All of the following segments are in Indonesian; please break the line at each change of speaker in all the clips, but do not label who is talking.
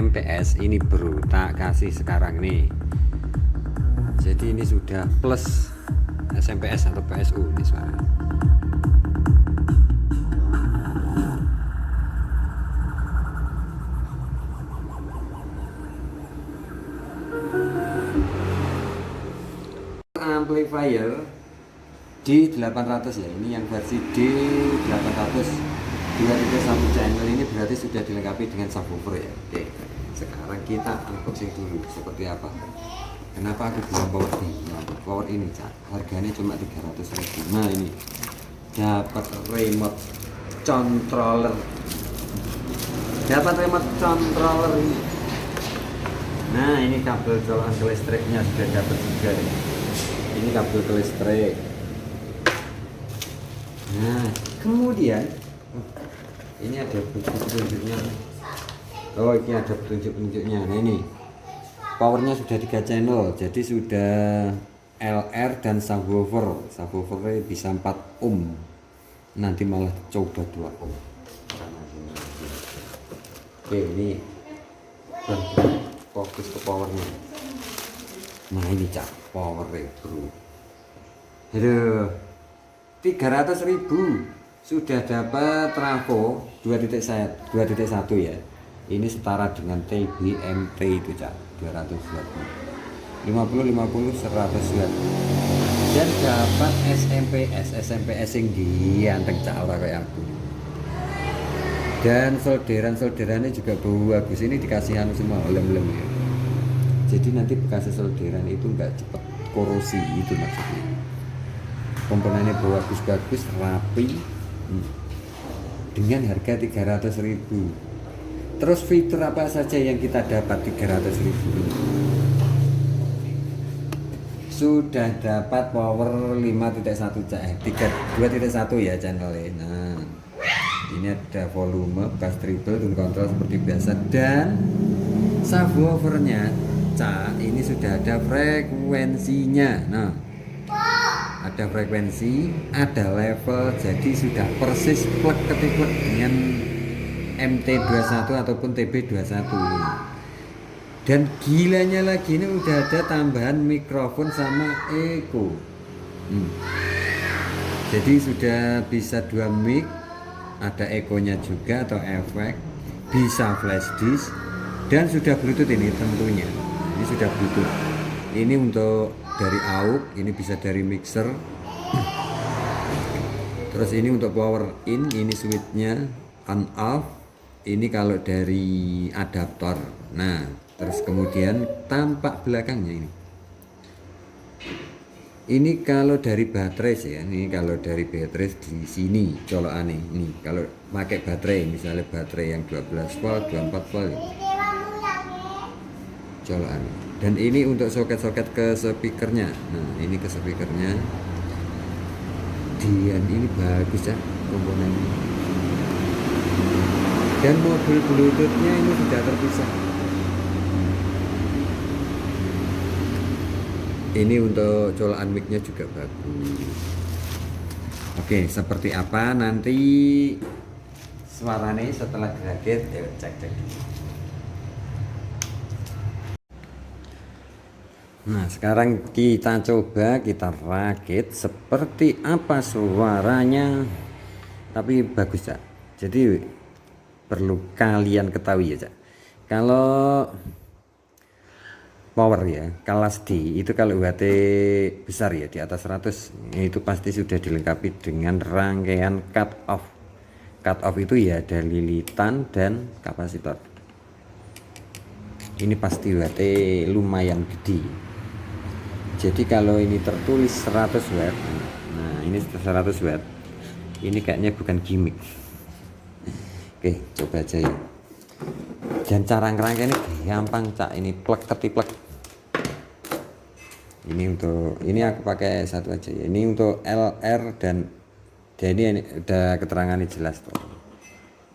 SMPS ini bro, tak kasih sekarang nih. Jadi ini sudah plus SMPS atau PSU ini suara. Amplifier D800 ya, ini yang versi D800 2.1 channel, ini berarti sudah dilengkapi dengan subwoofer ya. Oke, sekarang kita unboxing dulu seperti apa. Kenapa aku bilang power ini? Power ini Cak, harganya cuma 300.000. Nah ini dapat remote controller, ini. Nah ini kabel colokan ke listriknya sudah dapat juga ya. Ini kabel ke listrik. Nah kemudian ini ada petunjuk-petunjuknya. Oh ini ada petunjuk-petunjuknya. Nah ini powernya sudah 3 channel, jadi sudah LR dan subwoofer. Subwoofernya bisa 4 ohm. Nanti malah coba 2 ohm. Oke ini fokus ke powernya. Nah ini Cak, powernya bro. Aduh, 300.000 sudah dapat trafo 2.1 ya. Ini setara dengan TBMT itu Cak, 200 watt. 50 50 100 watt. Dan dapat SMPS yang dianteng Cak, ora kayak aku. Dan solderannya juga bagus. Ini dikasih anu semua lem-lem ya. Jadi nanti bekas solderan itu enggak cepat korosi, itu maksudnya. Komponennya bagus, rapi. Dengan harga 300.000. Terus fitur apa saja yang kita dapat 300.000? Sudah dapat power 5.1 2.1 ya channelnya. Nah ini ada volume, bass treble, tune control seperti biasa, dan subwoofernya Cak, ini sudah ada frekuensinya. Nah ada frekuensi, ada level, jadi sudah persis plug ketiplek dengan MT21 ataupun TB21. Dan gilanya lagi ini udah ada tambahan mikrofon sama echo. Jadi sudah bisa 2 mic, ada echo-nya juga atau efek, bisa flash disk, dan sudah Bluetooth ini tentunya. Ini sudah Bluetooth. Ini untuk dari aux, ini bisa dari mixer. Terus ini untuk power in, ini switchnya on off. Ini kalau dari adaptor. Nah, terus kemudian tampak belakangnya ini. Ini kalau dari baterai sih ya. Ini kalau dari baterai di sini colokan ini. Kalau pakai baterai, misalnya baterai yang 12 volt, 24 volt. Colokan. Dan ini untuk soket-soket ke speakernya. Nah, ini ke speakernya. Dan ini bagus ya komponennya. Dan modul Bluetoothnya ini sudah terpisah. Ini untuk colokan mic-nya juga bagus. Oke, seperti apa nanti suaranya setelah dirakit? Ya, cek. Nah, sekarang kita coba kita rakit seperti apa suaranya. Tapi bagus Cak. Jadi perlu kalian ketahui ya Cak. Kalau power ya, kelas D itu kalau UHT besar ya di atas 100 itu pasti sudah dilengkapi dengan rangkaian cut off. Cut off itu ya ada lilitan dan kapasitor. Ini pasti UHT lumayan gede. Jadi kalau ini tertulis 100 watt, nah ini 100 watt, ini kayaknya bukan gimmick. Oke, coba aja ya. Dan cara ngerangkai ini gampang Cak, ini plug ketiplek. Ini untuk, ini aku pakai satu aja ya. Ini untuk LR dan ini udah keterangannya jelas tuh.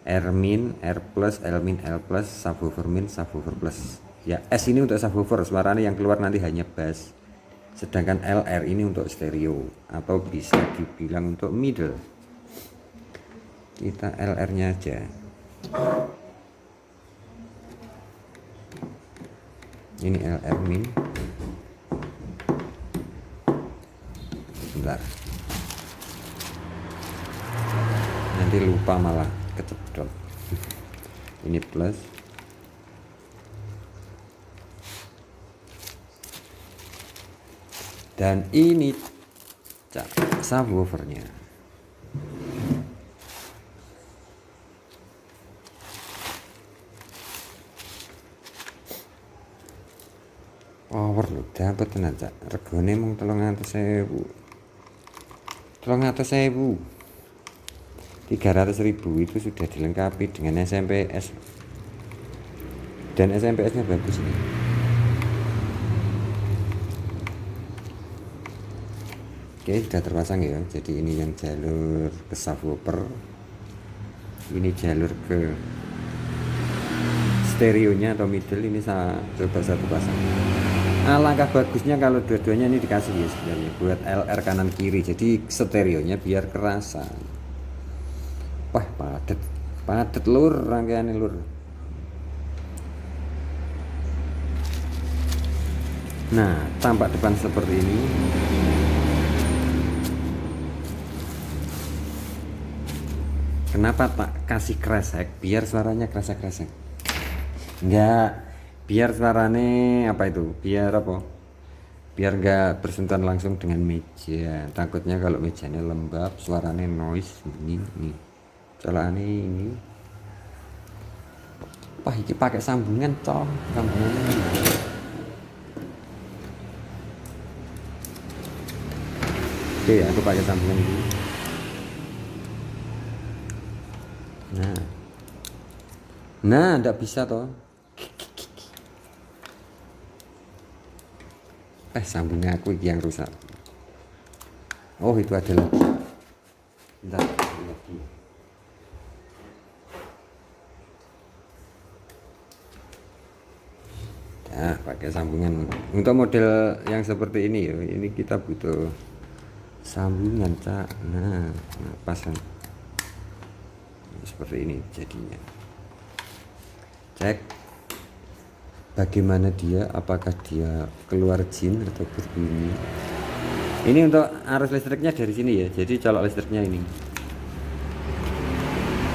R min, R plus, L min, L plus, subwoofer min, subwoofer plus. Ya S ini untuk subwoofer, suaranya yang keluar nanti hanya bass. Sedangkan LR ini untuk stereo atau bisa dibilang untuk middle. Kita LR nya aja. Ini LR min. Bentar, nanti lupa malah kecepet. Ini plus, dan ini subwoofernya. Power lho dapat tenan cak, regane mung 300.000. 300.000 itu sudah dilengkapi dengan SMPS, dan SMPS nya bagus nih. Oke, sudah terpasang ya. Jadi ini yang jalur ke subwoofer, ini jalur ke stereonya atau middle. Ini saya coba satu pasang. Alangkah bagusnya kalau dua-duanya ini dikasih ya sebenarnya buat LR kanan kiri, jadi stereonya biar kerasa. Wah, padet lur rangkaiannya lur. Nah, tampak depan seperti ini. Kenapa tak kasih kresek? Biar suaranya kresek-kresek. Enggak, biar suaranya apa itu? Biar apa? Biar enggak bersentuhan langsung dengan meja. Takutnya kalau mejanya lembab, suaranya noise bunyi nih. Colokane ini. Wah, ini pakai sambungan, toh. Sambungannya. Oke, aku pakai sambungan ini. Nah, enggak bisa toh. Sambungnya aku yang rusak. Oh, itu ada lagi. Bentar, lagi. Nah, pakai sambungan. Untuk model yang seperti ini ya, ini kita butuh sambungan, Cak. Nah, pasan. Seperti ini jadinya. Cek bagaimana dia, apakah dia keluar jin atau berbunyi. Ini untuk arus listriknya dari sini ya, jadi colok listriknya ini.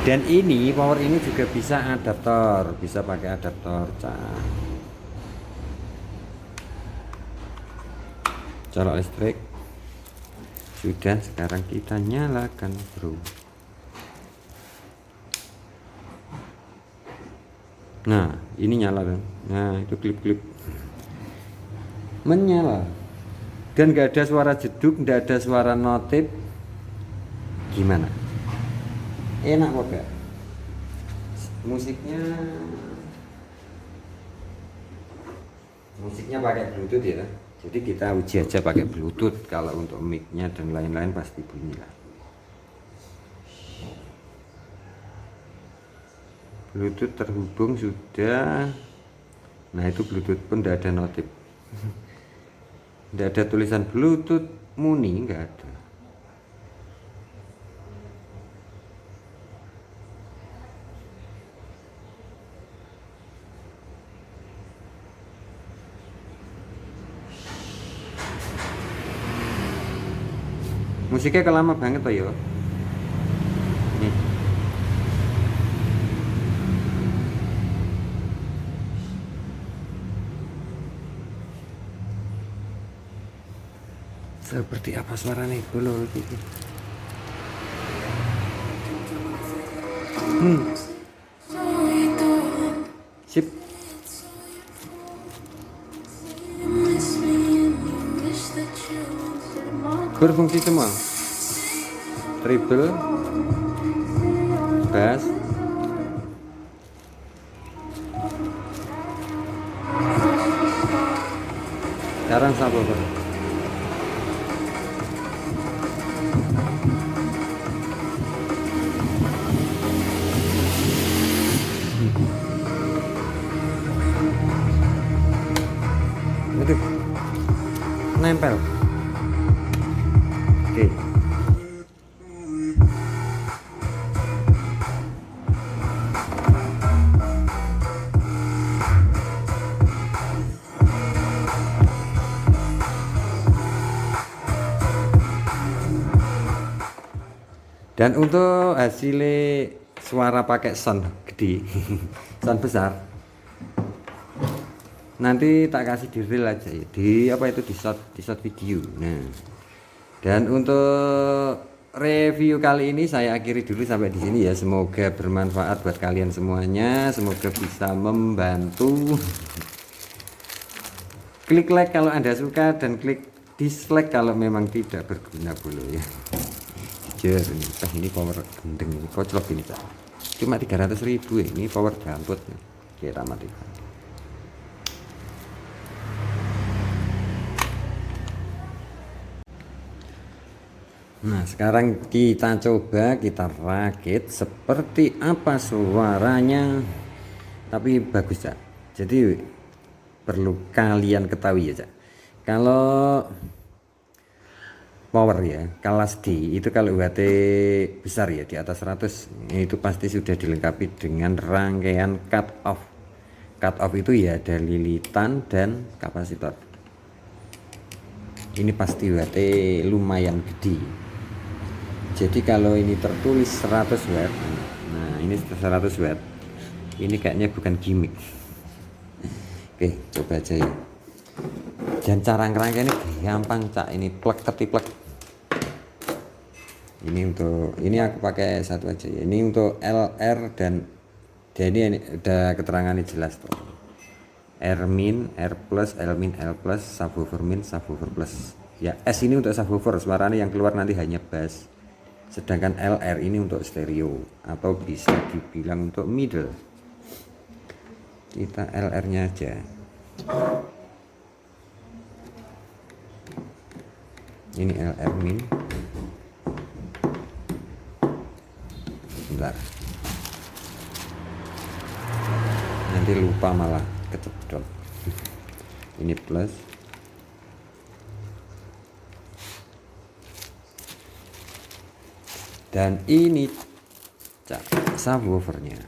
Dan ini power ini juga bisa adaptor, bisa pakai adaptor, Cak. Colok listrik sudah, sekarang kita nyalakan, bro. Nah, ini nyala kan. Nah, itu klip-klip menyala. Dan gak ada suara jeduk, gak ada suara notif. Gimana? Enak kok gak? Musiknya pakai Bluetooth ya. Jadi kita uji aja pakai Bluetooth. Kalau untuk mic-nya dan lain-lain pasti bunyi lah. Bluetooth terhubung sudah. Nah, itu Bluetooth pun tidak ada notif. Tidak ada tulisan Bluetooth Muni, nggak ada. Musiknya kelama banget toh ya. Nih. Seperti apa suaranya itu loh gitu. Sip. Berfungsi semua. Treble, bass, sekarang subwoofer. Itu nempel. Oke. Dan untuk hasilnya suara pakai sound gede sound besar nanti tak kasih di reel aja ya, di apa itu, di short video. Nah, dan untuk review kali ini saya akhiri dulu sampai di sini ya. Semoga bermanfaat buat kalian semuanya, semoga bisa membantu. Klik like kalau Anda suka dan klik dislike kalau memang tidak berguna boleh ya. Jujur ini power gendeng ini koclok ini cak. Cuma 300.000 ini power damput nih. Kira mati. Nah, sekarang kita coba kita rakit seperti apa suaranya. Tapi bagus cak. Jadi perlu kalian ketahui ya cak. Kalau power ya, kelas D itu kalau UHT besar ya di atas 100 itu pasti sudah dilengkapi dengan rangkaian cut off. Cut off itu ya ada lilitan dan kapasitor. Ini pasti UHT lumayan gede. Jadi kalau ini tertulis 100 watt, nah ini 100 watt, ini kayaknya bukan gimmick. Oke, coba aja ya. Dan cara ngerangkai ini gampang cak, ini plek ketiplek. Ini aku pakai satu aja ya. Ini untuk LR dan ini udah keterangannya jelas tuh. R min, R plus, L min, L plus, subwoofer min, subwoofer plus. Ya S ini untuk subwoofer, suaranya yang keluar nanti hanya bass. Sedangkan LR ini untuk stereo atau bisa dibilang untuk middle. Kita LR nya aja. Ini LR min. Bentar. Nanti lupa malah kecepet. Ini plus. Dan ini subwoofernya.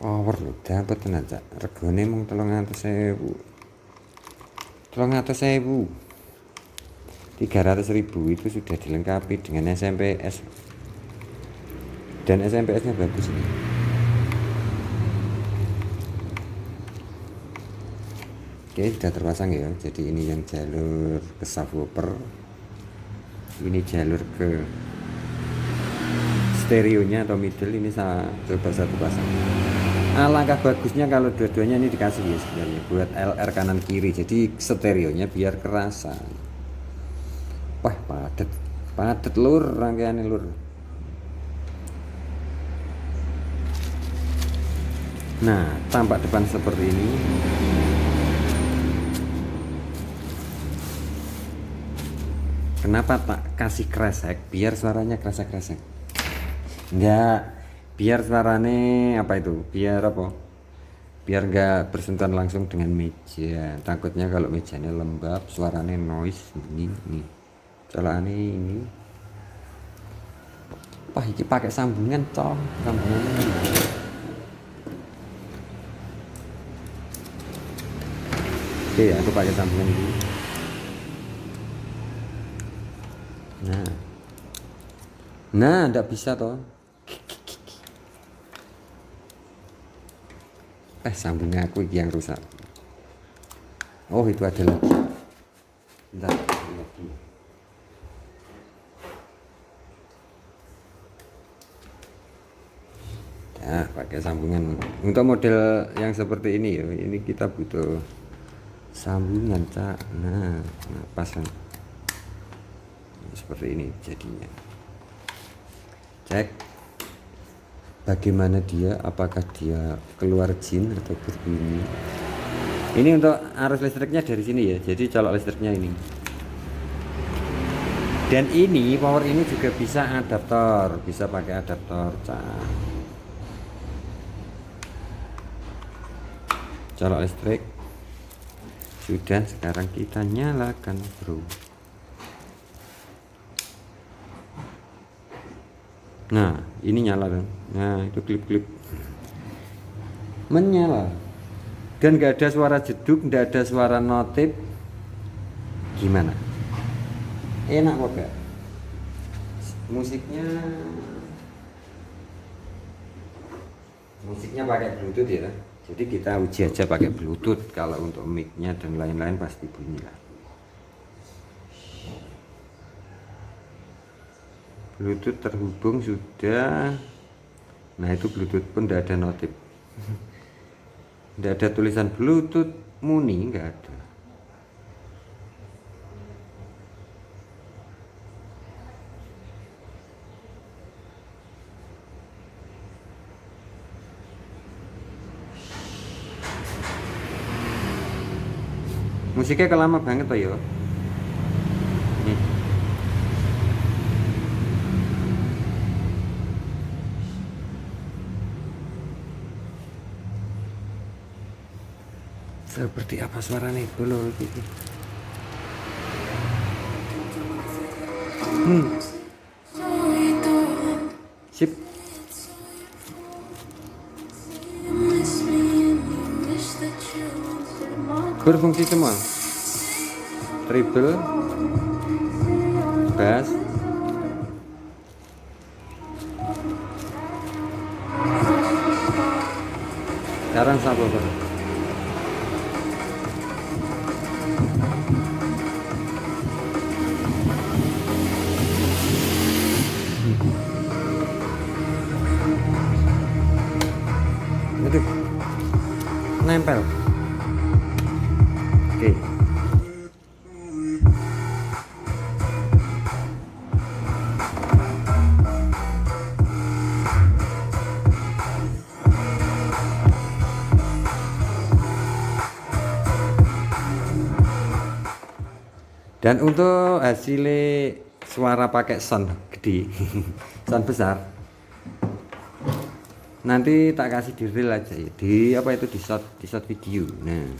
Power lho, dapat tenan cak. Regane mung 300.000. 300.000 itu sudah dilengkapi dengan SMPS. Dan SMPS-nya bagus nih. Oke, sudah terpasang ya. Jadi ini yang jalur ke subwoofer. Ini jalur ke stereonya atau middle. Ini saya coba satu pasang. Alangkah bagusnya kalau dua-duanya ini dikasih ya sebenarnya buat LR kanan kiri, jadi stereonya biar kerasa. Wah, padet lur rangkaiannya lur. Nah, tampak depan seperti ini. Kenapa tak kasih kresek? Biar suaranya kresek-kresek. Enggak, biar suaranya apa itu? Biar apa? Biar enggak bersentuhan langsung dengan meja. Takutnya kalau mejanya lembab, suaranya noise ini nih. Colokannya ini. Wah, ini pakai sambungan, cong. Sambungannya. Oke, aku pakai sambungan ini. Nah, enggak bisa toh. Sambungnya aku yang rusak. Oh, itu ada lagi. Bentar, lagi. Nah, pakai sambungan. Untuk model yang seperti ini ya, ini kita butuh sambungan, cak. Nah, pasang seperti ini jadinya. Cek bagaimana dia, apakah dia keluar jin atau berbunyi. Ini untuk arus listriknya dari sini ya, jadi colok listriknya ini. Dan ini power ini juga bisa adaptor, bisa pakai adaptor, cak. Colok listrik sudah, sekarang kita nyalakan bro. Nah, ini nyala kan. Nah, itu klip-klip menyala. dan nggak ada suara jeduk, nggak ada suara notif. Gimana? Enak kok gak? Musiknya pakai Bluetooth ya. Jadi kita uji aja pakai Bluetooth. Kalau untuk mic-nya dan lain-lain pasti bunyi lah. Bluetooth terhubung sudah. Nah itu Bluetooth pun tidak ada notif. Tidak ada tulisan Bluetooth Muni, nggak ada. Musiknya kelama banget toh yo. Nih. Seperti apa suaranya itu loh gitu. Sip. Berfungsi semua. Treble, bass, sekarang subwoofer. Itu nempel. Oke. Dan untuk hasilnya suara pakai sound gede, sound besar, nanti tak kasih di reel aja ya, di apa itu di short video. Nah,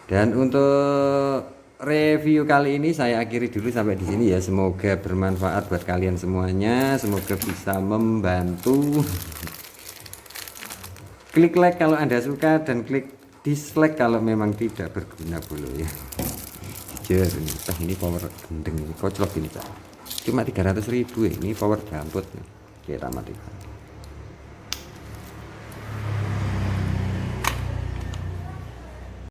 dan untuk review kali ini saya akhiri dulu sampai di sini ya. Semoga bermanfaat buat kalian semuanya, semoga bisa membantu. Klik like kalau Anda suka dan klik dislike kalau memang tidak berguna dulu ya. Ini power gendeng ini koclok ini cak, cuma 300.000 ini power damput nih. Oke, tamat.